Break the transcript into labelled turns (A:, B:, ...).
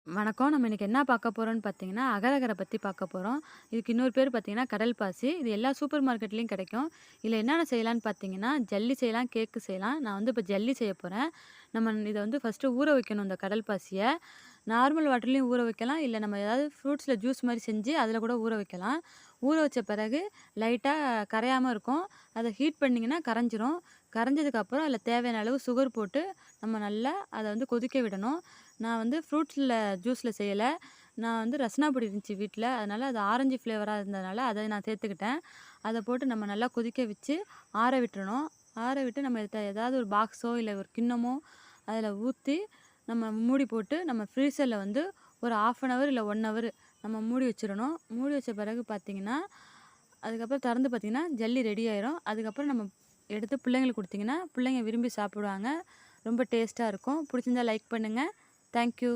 A: வணக்கம். நம்ம இன்னைக்கு என்ன பார்க்க போறோம்னு பார்த்தீங்கன்னா, அகரகர பத்தி பார்க்க போறோம். இதுக்கு இன்னொரு பேர் பார்த்தீங்கன்னா, கடல் பாசி. இது எல்லா சூப்பர் மார்க்கெட்லயும் கிடைக்கும். இதில என்னென்ன செய்யலான்னு பார்த்தீங்கன்னா, ஜல்லி செய்யலாம், கேக்கு செய்யலாம். நான் வந்து இப்ப ஜல்லி செய்ய போறேன். நம்ம இத வந்து ஃபர்ஸ்ட்டு ஊற வைக்கணும் இந்த கடல் பாசிய. நார்மல் வாட்டர்லயும் ஊற வைக்கலாம். இல்ல நம்ம ஏதாவது ஃப்ரூட்ஸ்ல ஜூஸ் மாரி செஞ்சு அதில கூட ஊற வைக்கலாம். ஊற வச்ச பிறகு லைட்டா கரையாம இருக்கும். அத ஹீட் பண்ணீங்கன்னா கரைஞ்சிரும். கரைஞ்சதுக்கப்புறம் அதில தேவையான அளவு சுகர் போட்டு நம்ம நல்லா அத வந்து கொதிக்க விடணும். நான் வந்து ஃப்ரூட்ஸ்ல ஜூஸ்ல செய்யல. நான் வந்து ரஸ்னா பொடி இருந்துச்சு வீட்ல. அதனால அது ஆரஞ்சு ஃப்ளேவரா இருந்ததுனால அத நான் சேர்த்துக்கிட்டேன். அத போட்டு நம்ம நல்லா கொதிக்க வச்சு ஆற விட்டுறணும். ஆற விட்டு நம்ம ஏதாவது ஒரு பாக்ஸோ, இல்ல ஒரு கிண்ணமோ அதில ஊத்தி நம்ம மூடி போட்டு நம்ம ஃப்ரீசர்ல வந்து ஒரு 1/2 அன் ஹவர் இல்ல 1 ஹவர் நம்ம மூடி வச்சிரணும். மூடி வச்ச பிறகு பார்த்தீங்கன்னா, அதுக்கப்புறம் திறந்து பார்த்தீங்கன்னா, ஜல்லி ரெடி ஆயிரும். அதுக்கப்புறம் நம்ம எடுத்து பிள்ளைங்களுக்கு குடுத்தீங்கன்னா, பிள்ளைங்க விரும்பி சாப்பிடுவாங்க. ரொம்ப டேஸ்ட்டா இருக்கும். புடிச்சிருந்தா லைக் பண்ணுங்க. Thank you.